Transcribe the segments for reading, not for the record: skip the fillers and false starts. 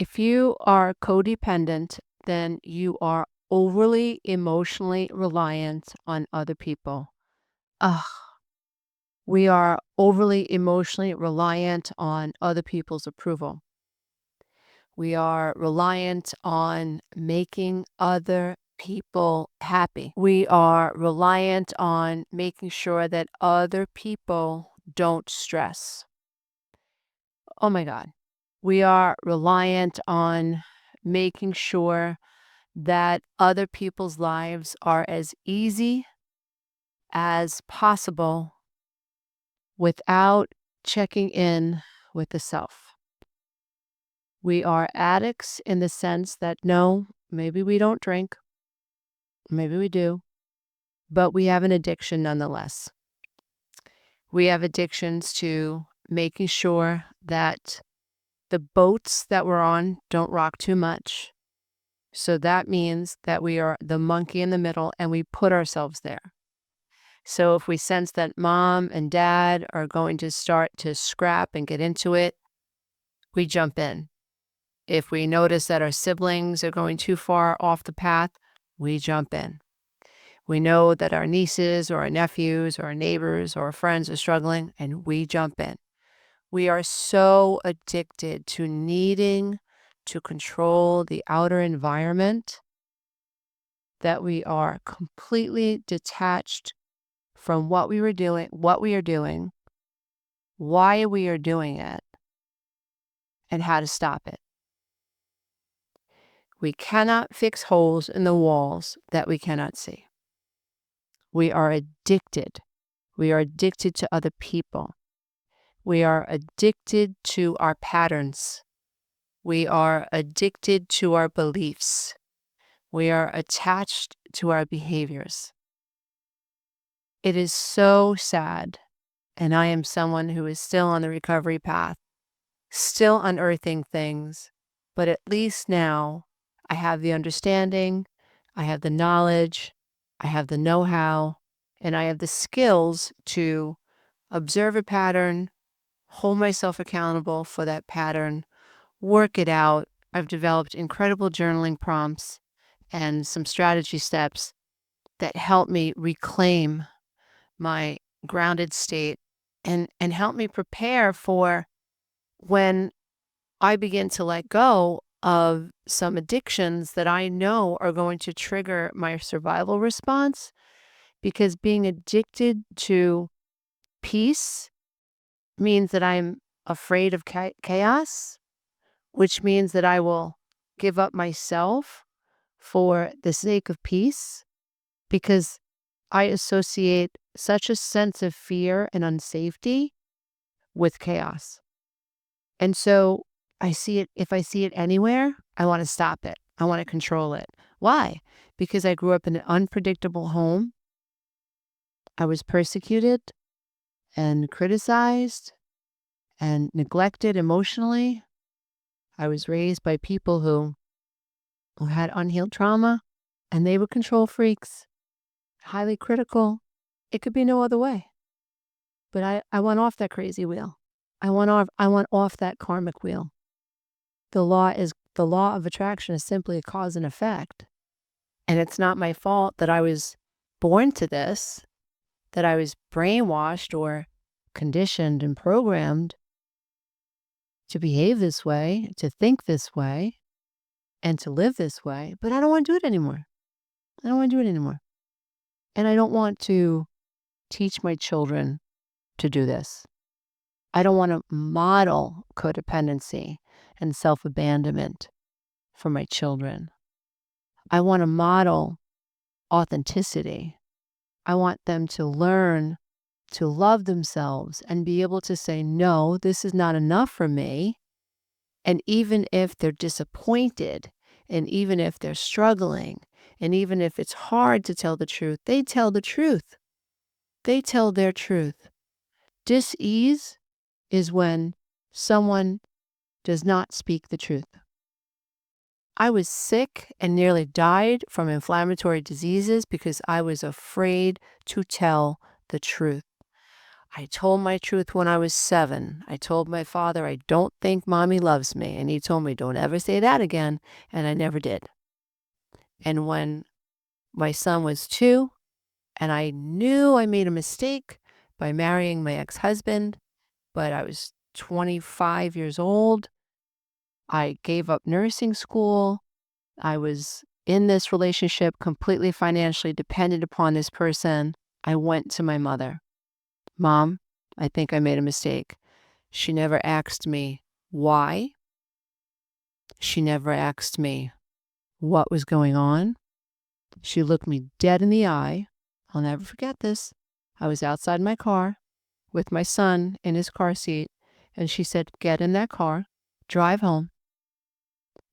If you are codependent, then you are overly emotionally reliant on other people. Ugh, we are overly emotionally reliant on other people's approval. We are reliant on making other people happy. We are reliant on making sure that other people don't stress. Oh my God. We are reliant on making sure that other people's lives are as easy as possible without checking in with the self. We are addicts in the sense that no, maybe we don't drink, maybe we do, but we have an addiction nonetheless. We have addictions to making sure that the boats that we're on don't rock too much. So that means that we are the monkey in the middle and we put ourselves there. So if we sense that mom and dad are going to start to scrap and get into it, we jump in. If we notice that our siblings are going too far off the path, we jump in. We know that our nieces or our nephews or our neighbors or our friends are struggling, and we jump in. We are so addicted to needing to control the outer environment that we are completely detached from what we are doing, why we are doing it, and how to stop it. We cannot fix holes in the walls that we cannot see. We are addicted. We are addicted to other people. We are addicted to our patterns. We are addicted to our beliefs. We are attached to our behaviors. It is so sad, and I am someone who is still on the recovery path, still unearthing things, but at least now I have the understanding, I have the knowledge, I have the know-how, and I have the skills to observe a pattern, hold myself accountable for that pattern, work it out. I've developed incredible journaling prompts and some strategy steps that help me reclaim my grounded state and help me prepare for when I begin to let go of some addictions that I know are going to trigger my survival response, because being addicted to peace means that I'm afraid of chaos, which means that I will give up myself for the sake of peace, because I associate such a sense of fear and unsafety with chaos. And so if I see it anywhere, I want to stop it. I want to control it. Why? Because I grew up in an unpredictable home. I was persecuted and criticized and neglected emotionally. I was raised by people who had unhealed trauma, and they were control freaks, highly critical. It could be no other way. But I want off that crazy wheel. I want off that karmic wheel. The law of attraction is simply a cause and effect. And it's not my fault that I was born to this, that I was brainwashed or conditioned and programmed to behave this way, to think this way, and to live this way. But I don't want to do it anymore. I don't want to do it anymore. And I don't want to teach my children to do this. I don't want to model codependency and self-abandonment for my children. I want to model authenticity. I want them to learn to love themselves and be able to say, no, this is not enough for me. And even if they're disappointed, and even if they're struggling, and even if it's hard to tell the truth, they tell the truth. They tell their truth. Dis-ease is when someone does not speak the truth. I was sick and nearly died from inflammatory diseases because I was afraid to tell the truth. I told my truth when I was 7. I told my father, I don't think mommy loves me. And he told me, don't ever say that again. And I never did. And when my son was 2, and I knew I made a mistake by marrying my ex-husband, but I was 25 years old. I gave up nursing school. I was in this relationship completely financially dependent upon this person. I went to my mother. Mom, I think I made a mistake. She never asked me why. She never asked me what was going on. She looked me dead in the eye. I'll never forget this. I was outside my car with my son in his car seat, and she said, get in that car, drive home,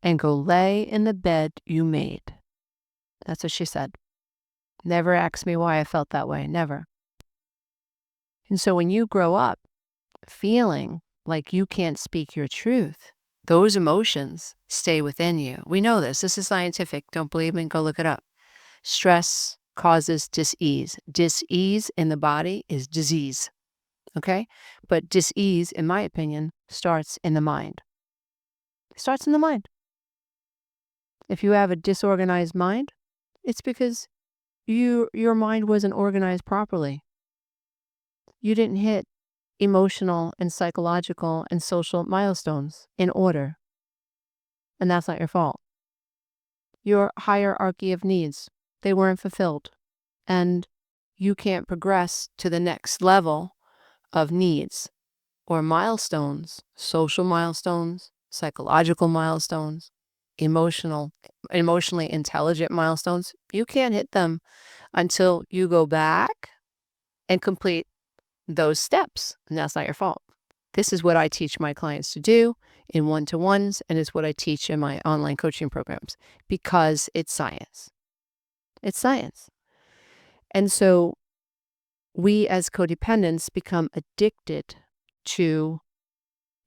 and go lay in the bed you made. That's what she said. Never asked me why I felt that way. Never. And so when you grow up feeling like you can't speak your truth, those emotions stay within you. We know this. This is scientific. Don't believe me? Go look it up. Stress causes dis-ease. Dis-ease in the body is disease. Okay? But dis-ease, in my opinion, starts in the mind. It starts in the mind. If you have a disorganized mind, it's because your mind wasn't organized properly. You didn't hit emotional and psychological and social milestones in order. And that's not your fault. Your hierarchy of needs, they weren't fulfilled. And you can't progress to the next level of needs or milestones, social milestones, psychological milestones, emotionally intelligent milestones. You can't hit them until you go back and complete those steps. And that's not your fault. This is what I teach my clients to do in one-to-ones, and it's what I teach in my online coaching programs because it's science. It's science. And so we as codependents become addicted to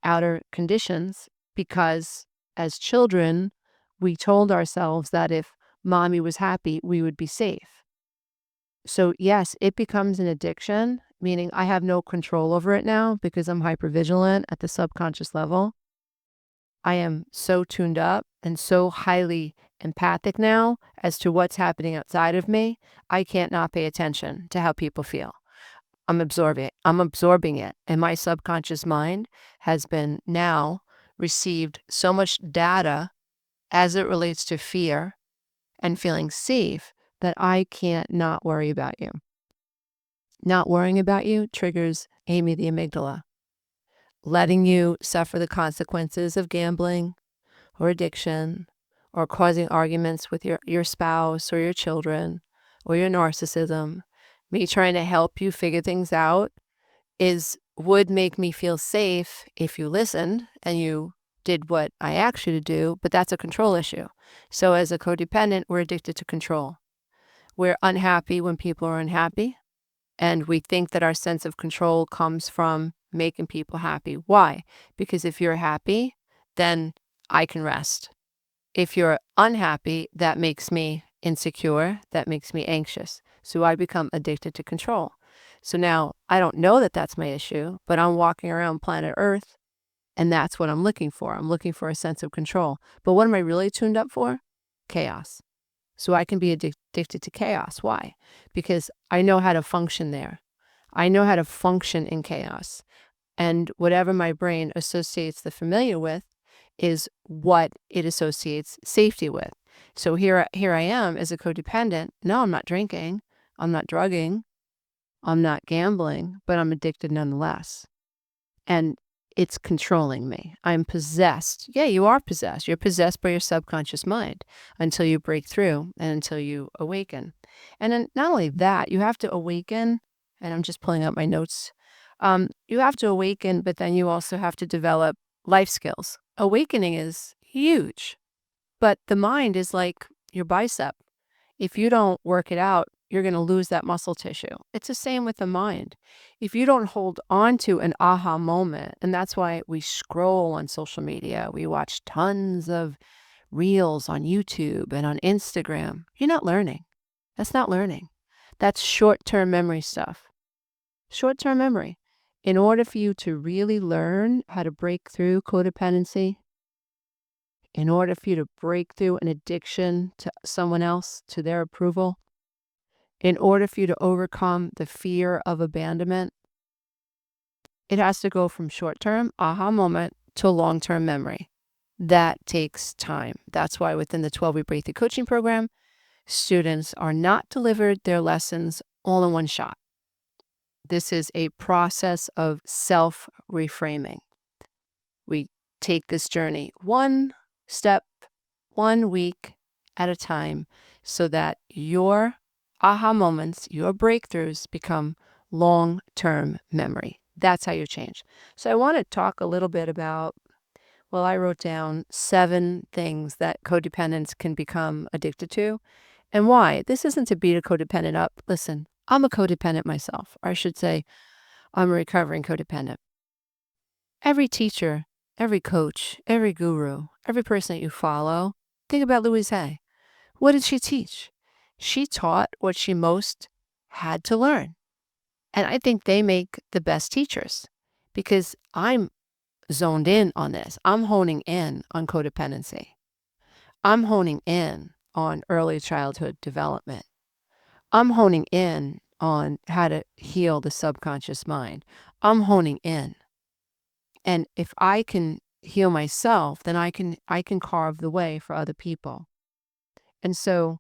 outer conditions because as children, we told ourselves that if mommy was happy, we would be safe. So yes, it becomes an addiction, meaning I have no control over it now because I'm hypervigilant at the subconscious level. I am so tuned up and so highly empathic now as to what's happening outside of me. I can't not pay attention to how people feel. I'm absorbing it. And my subconscious mind has been now received so much data as it relates to fear and feeling safe that I can't not worry about you. Not worrying about you triggers Amy the amygdala. Letting you suffer the consequences of gambling or addiction or causing arguments with your spouse or your children or your narcissism, me trying to help you figure things out would make me feel safe if you listened and you did what I asked you to do, but that's a control issue. So as a codependent, we're addicted to control. We're unhappy when people are unhappy, and we think that our sense of control comes from making people happy. Why? Because if you're happy, then I can rest. If you're unhappy, that makes me insecure, that makes me anxious. So I become addicted to control. So now I don't know that that's my issue, but I'm walking around planet Earth, and that's what I'm looking for. I'm looking for a sense of control. But what am I really tuned up for? Chaos. So I can be addicted to chaos. Why? Because I know how to function there. I know how to function in chaos. And whatever my brain associates the familiar with is what it associates safety with. So here I am as a codependent. No, I'm not drinking. I'm not drugging. I'm not gambling, but I'm addicted nonetheless. And it's controlling me. I'm possessed. Yeah, you are possessed. You're possessed by your subconscious mind until you break through and until you awaken. And then not only that, you have to awaken, and I'm just pulling up my notes. You have to awaken, but then you also have to develop life skills. Awakening is huge, but the mind is like your bicep. If you don't work it out, you're going to lose that muscle tissue. It's the same with the mind. If you don't hold on to an aha moment, and that's why we scroll on social media, we watch tons of reels on YouTube and on Instagram, you're not learning. That's not learning. That's short-term memory stuff. Short-term memory. In order for you to really learn how to break through codependency, in order for you to break through an addiction to someone else, to their approval, in order for you to overcome the fear of abandonment, it has to go from short-term aha moment to long-term memory. That takes time. That's why within the 12-week Breakthrough Coaching Program, students are not delivered their lessons all in one shot. This is a process of self-reframing. We take this journey one step, 1 week at a time, so that your aha moments, your breakthroughs become long-term memory. That's how you change. So I want to talk a little bit about, well, I wrote down 7 things that codependents can become addicted to and why. This isn't to beat a codependent up. Listen, I'm a codependent myself, or I should say I'm a recovering codependent. Every teacher, every coach, every guru, every person that you follow, think about Louise Hay. What did she teach? She taught what she most had to learn. And I think they make the best teachers because I'm zoned in on this. I'm honing in on codependency. I'm honing in on early childhood development. I'm honing in on how to heal the subconscious mind. I'm honing in. And if I can heal myself, then I can carve the way for other people. And so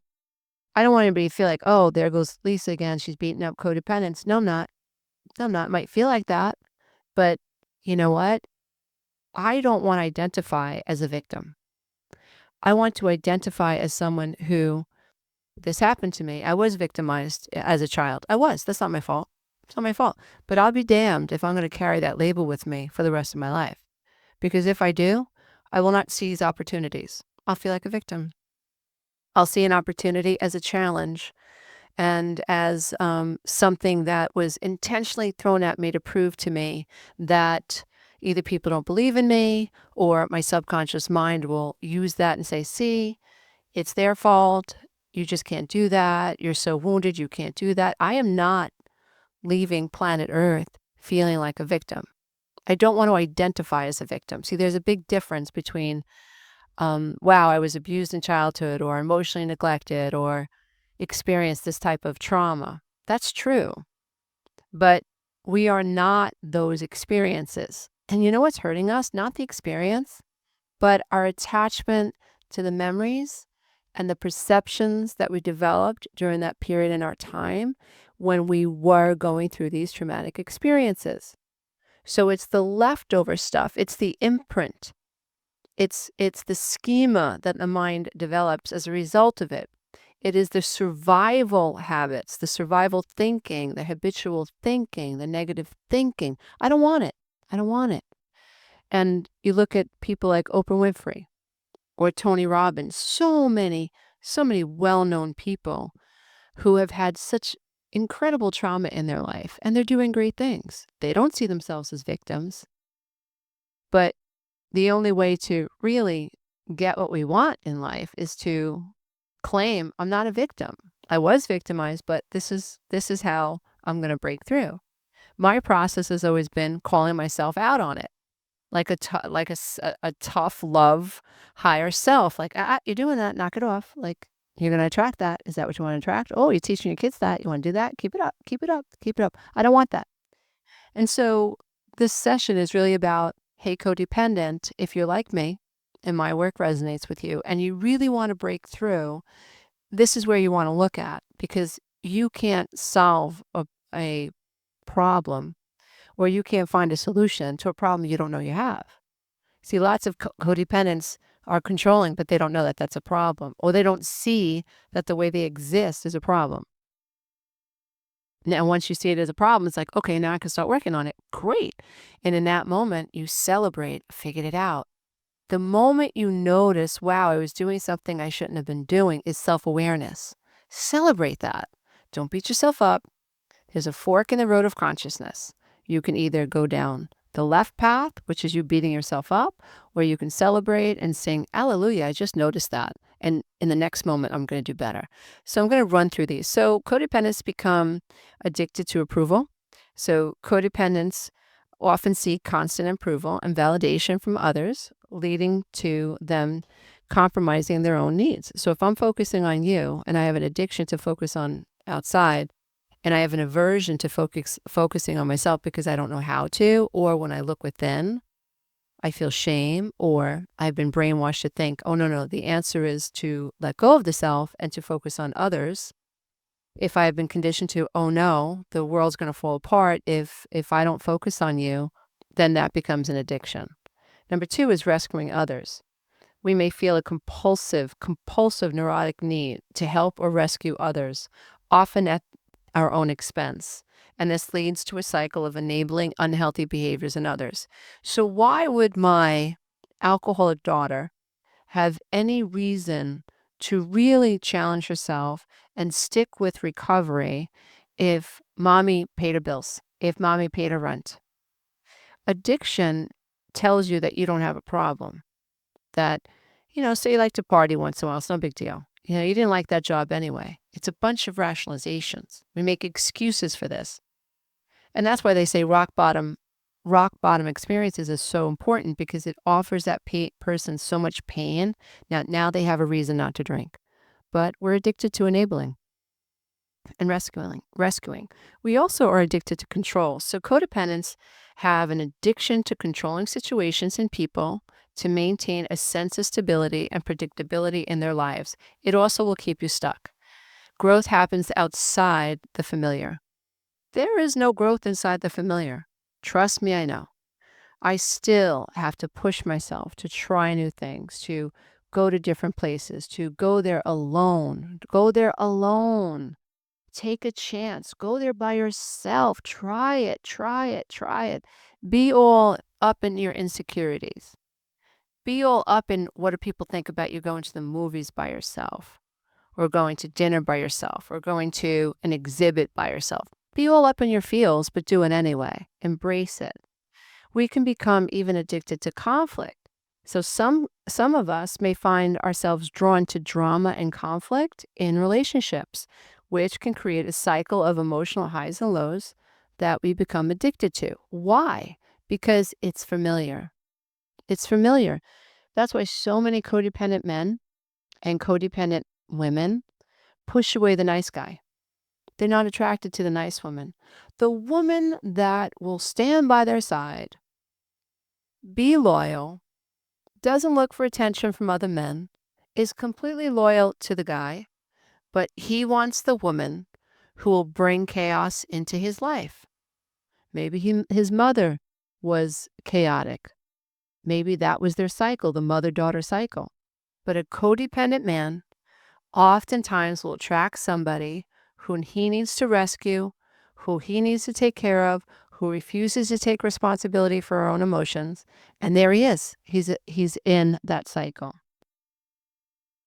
I don't want anybody to feel like, oh, there goes Lisa again. She's beating up codependents. No, I'm not. No, I'm not. It might feel like that. But you know what? I don't want to identify as a victim. I want to identify as someone who, this happened to me. I was victimized as a child. I was. That's not my fault. It's not my fault. But I'll be damned if I'm going to carry that label with me for the rest of my life. Because if I do, I will not seize opportunities. I'll feel like a victim. I'll see an opportunity as a challenge and as something that was intentionally thrown at me to prove to me that either people don't believe in me or my subconscious mind will use that and say, see, it's their fault. You just can't do that. You're so wounded. You can't do that. I am not leaving planet Earth feeling like a victim. I don't want to identify as a victim. See, there's a big difference between, wow, I was abused in childhood or emotionally neglected or experienced this type of trauma. That's true. But we are not those experiences. And you know what's hurting us? Not the experience, but our attachment to the memories and the perceptions that we developed during that period in our time when we were going through these traumatic experiences. So it's the leftover stuff. It's the imprint. It's the schema that the mind develops as a result of it. It is the survival habits, the survival thinking, the habitual thinking, the negative thinking. I don't want it. I don't want it. And you look at people like Oprah Winfrey or Tony Robbins, so many well-known people who have had such incredible trauma in their life, and they're doing great things. They don't see themselves as victims. But the only way to really get what we want in life is to claim I'm not a victim. I was victimized, but this is how I'm going to break through. My process has always been calling myself out on it, like a tough love higher self. Like, you're doing that, knock it off. Like, you're going to attract that. Is that what you want to attract? Oh, you're teaching your kids that. You want to do that? Keep it up, keep it up, keep it up. I don't want that. And so this session is really about, hey, codependent, if you're like me and my work resonates with you and you really want to break through, this is where you want to look at, because you can't solve a problem or you can't find a solution to a problem you don't know you have. See, lots of codependents are controlling, but they don't know that that's a problem, or they don't see that the way they exist is a problem. Now, once you see it as a problem, it's like, okay, now I can start working on it. Great. And in that moment, you celebrate, figured it out. The moment you notice, wow, I was doing something I shouldn't have been doing, is self-awareness. Celebrate that. Don't beat yourself up. There's a fork in the road of consciousness. You can either go down the left path, which is you beating yourself up, or you can celebrate and sing, Alleluia, I just noticed that. And in the next moment, I'm going to do better. So I'm going to run through these. So codependents become addicted to approval. So codependents often seek constant approval and validation from others, leading to them compromising their own needs. So if I'm focusing on you and I have an addiction to focus on outside, and I have an aversion to focusing on myself because I don't know how to, or when I look within, I feel shame, or I've been brainwashed to think, oh, no, the answer is to let go of the self and to focus on others. If I've been conditioned to, oh no, the world's going to fall apart if I don't focus on you, then that becomes an addiction. Number 2 is rescuing others. We may feel a compulsive neurotic need to help or rescue others, often at our own expense. And this leads to a cycle of enabling unhealthy behaviors in others. So why would my alcoholic daughter have any reason to really challenge herself and stick with recovery if mommy paid her bills, if mommy paid her rent? Addiction tells you that you don't have a problem, that, say you like to party once in a while, it's no big deal. You didn't like that job anyway. It's a bunch of rationalizations. We make excuses for this. And that's why they say rock bottom experiences is so important, because it offers that person so much pain. Now they have a reason not to drink. But we're addicted to enabling and rescuing. We also are addicted to control. So codependents have an addiction to controlling situations and people to maintain a sense of stability and predictability in their lives. It also will keep you stuck. Growth happens outside the familiar. There is no growth inside the familiar. Trust me, I know. I still have to push myself to try new things, to go to different places, to go there alone. Take a chance. Go there by yourself. Try it. Be all up in your insecurities. Be all up in what do people think about you going to the movies by yourself, or going to dinner by yourself, or going to an exhibit by yourself. Be all up in your feels, but do it anyway. Embrace it. We can become even addicted to conflict. So some of us may find ourselves drawn to drama and conflict in relationships, which can create a cycle of emotional highs and lows that we become addicted to. Why? Because it's familiar. It's familiar. That's why so many codependent men and codependent women push away the nice guy. They're not attracted to the nice woman. The woman that will stand by their side, be loyal, doesn't look for attention from other men, is completely loyal to the guy, but he wants the woman who will bring chaos into his life. Maybe his mother was chaotic. Maybe that was their cycle, the mother-daughter cycle. But a codependent man oftentimes will attract somebody who he needs to rescue, who he needs to take care of, who refuses to take responsibility for our own emotions. And there he is. He's in that cycle.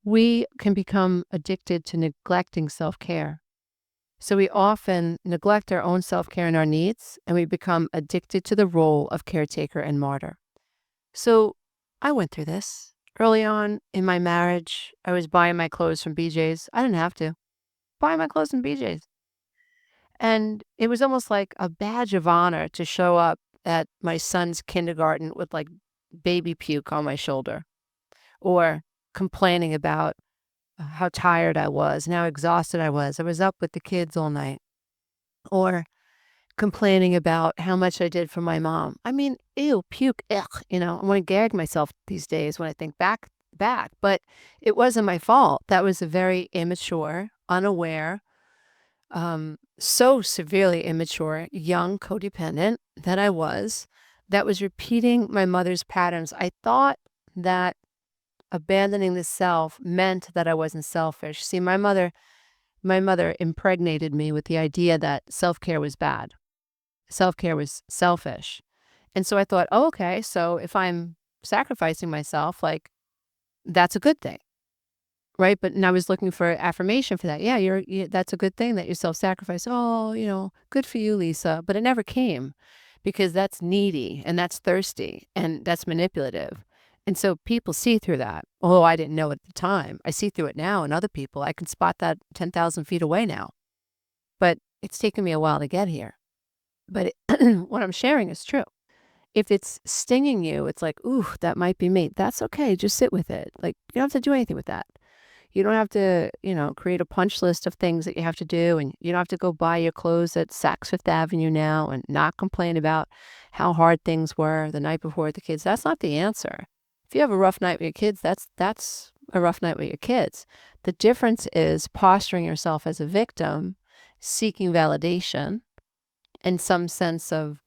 We can become addicted to neglecting self-care. So we often neglect our own self-care and our needs, and we become addicted to the role of caretaker and martyr. So I went through this. Early on in my marriage, I was buying my clothes from BJ's. I didn't have to. Buy my clothes from BJ's. And it was almost like a badge of honor to show up at my son's kindergarten with like baby puke on my shoulder, or complaining about how tired I was and how exhausted I was. I was up with the kids all night, or complaining about how much I did for my mom. I mean, ew, puke, ugh, I want to gag myself these days when I think back, but it wasn't my fault. That was a very immature, unaware, so severely immature, young codependent that I was, that was repeating my mother's patterns. I thought that abandoning the self meant that I wasn't selfish. See, my mother impregnated me with the idea that self-care was bad. Self-care was selfish. And so I thought, oh, okay, so if I'm sacrificing myself, like, that's a good thing, right? But and I was looking for affirmation for that. Yeah, that's a good thing that you self-sacrifice. Oh, good for you, Lisa. But it never came, because that's needy and that's thirsty and that's manipulative. And so people see through that. Oh, I didn't know at the time. I see through it now in other people. I can spot that 10,000 feet away now. But it's taken me a while to get here. But what I'm sharing is true. if it's stinging you, it's like, ooh, that might be me. That's okay. Just sit with it. Like, you don't have to do anything with that. You don't have to, create a punch list of things that you have to do. And you don't have to go buy your clothes at Saks Fifth Avenue now and not complain about how hard things were the night before with the kids. That's not the answer. If you have a rough night with your kids, that's a rough night with your kids. The difference is posturing yourself as a victim, seeking validation and some sense of,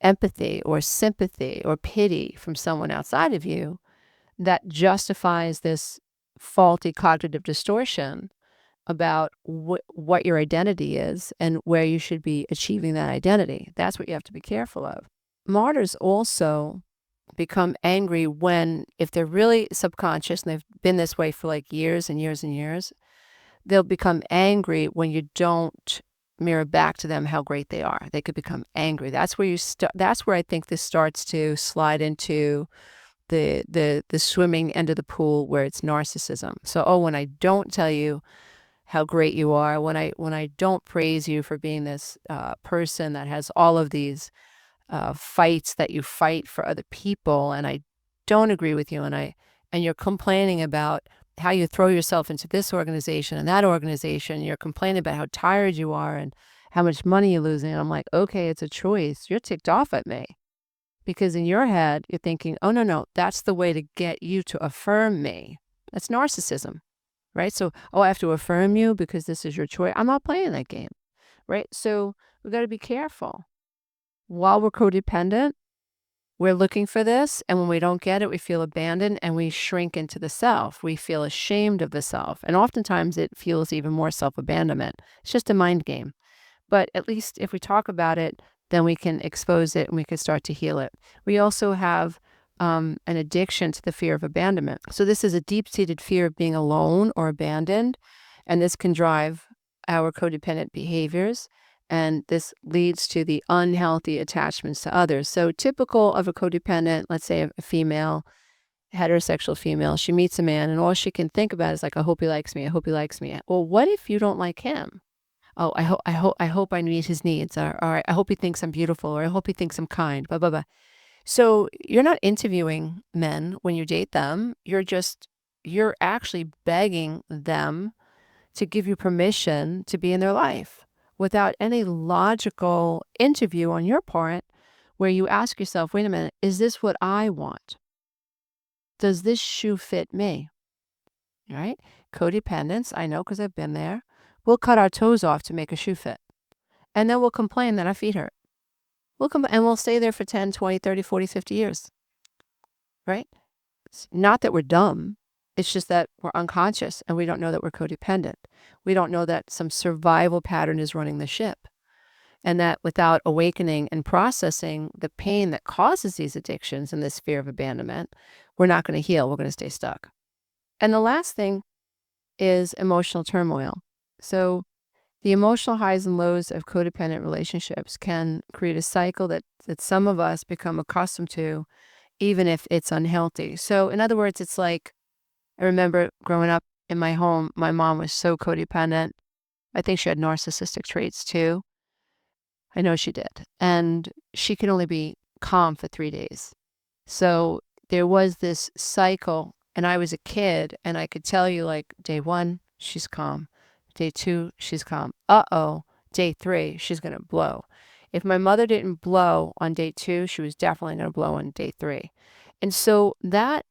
empathy or sympathy or pity from someone outside of you that justifies this faulty cognitive distortion about what your identity is and where you should be achieving that identity. That's what you have to be careful of. Martyrs also become angry if they're really subconscious and they've been this way for like years and years and years, they'll become angry when you don't mirror back to them how great they are. They could become angry. That's where that's where I think this starts to slide into the swimming end of the pool where it's narcissism. So, when I don't tell you how great you are, when I don't praise you for being this person that has all of these fights that you fight for other people, and I don't agree with you, and you're complaining about how you throw yourself into this organization and that organization, you're complaining about how tired you are and how much money you're losing. And I'm like, okay, it's a choice. You're ticked off at me. Because in your head, you're thinking, oh, no, that's the way to get you to affirm me. That's narcissism, right? So, I have to affirm you because this is your choice. I'm not playing that game, right? So we've got to be careful. While we're codependent, we're looking for this, and when we don't get it, we feel abandoned and we shrink into the self. We feel ashamed of the self, and oftentimes it fuels even more self-abandonment. It's just a mind game. But at least if we talk about it, then we can expose it and we can start to heal it. We also have an addiction to the fear of abandonment. So this is a deep-seated fear of being alone or abandoned, and this can drive our codependent behaviors, and this leads to the unhealthy attachments to others. So typical of a codependent, let's say a female, heterosexual female, she meets a man and all she can think about is like, I hope he likes me. I hope he likes me. Well, what if you don't like him? Oh, I hope I meet his needs, or I hope he thinks I'm beautiful, or I hope he thinks I'm kind, blah, blah, blah. So you're not interviewing men when you date them. You're actually begging them to give you permission to be in their life without any logical interview on your part where you ask yourself, wait a minute, is this what I want? Does this shoe fit me? Right? Codependence, I know because I've been there. We'll cut our toes off to make a shoe fit. And then we'll complain that our feet hurt. And we'll stay there for 10, 20, 30, 40, 50 years. Right? It's not that we're dumb. It's just that we're unconscious and we don't know that we're codependent. We don't know that some survival pattern is running the ship. And that without awakening and processing the pain that causes these addictions and this fear of abandonment, we're not going to heal. We're going to stay stuck. And the last thing is emotional turmoil. So the emotional highs and lows of codependent relationships can create a cycle that some of us become accustomed to, even if it's unhealthy. So in other words, it's like, I remember growing up in my home, my mom was so codependent. I think she had narcissistic traits too. I know she did. And she could only be calm for 3 days. So there was this cycle, and I was a kid, and I could tell you, like, day 1, she's calm. Day 2, she's calm. Day 3, she's going to blow. If my mother didn't blow on day 2, she was definitely going to blow on day 3. And so that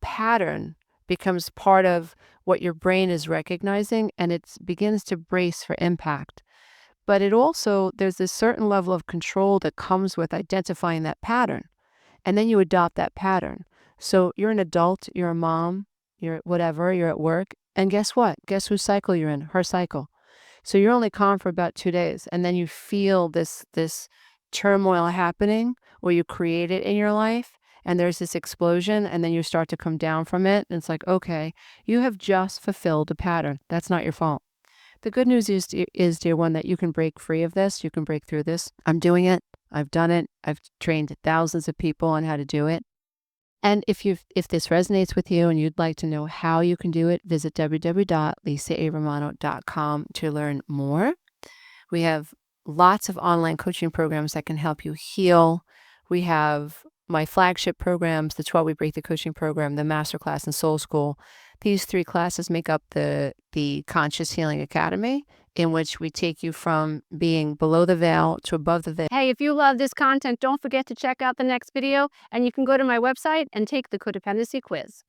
pattern becomes part of what your brain is recognizing, and it begins to brace for impact. But there's this certain level of control that comes with identifying that pattern. And then you adopt that pattern. So you're an adult, you're a mom, you're whatever, you're at work. And guess what? Guess whose cycle you're in? Her cycle. So you're only calm for about 2 days. And then you feel this turmoil happening where you create it in your life. And there's this explosion. And then you start to come down from it. And it's like, okay, you have just fulfilled a pattern. That's not your fault. The good news is, dear one, that you can break free of this. You can break through this. I'm doing it. I've done it. I've trained thousands of people on how to do it. And if this resonates with you and you'd like to know how you can do it, visit www.lisaaromano.com to learn more. We have lots of online coaching programs that can help you heal. We have my flagship programs, the 12-week Breakthrough Coaching Program, the Masterclass, and Soul School. These 3 classes make up the Conscious Healing Academy, in which we take you from being below the veil to above the veil. Hey, if you love this content, don't forget to check out the next video, and you can go to my website and take the codependency quiz.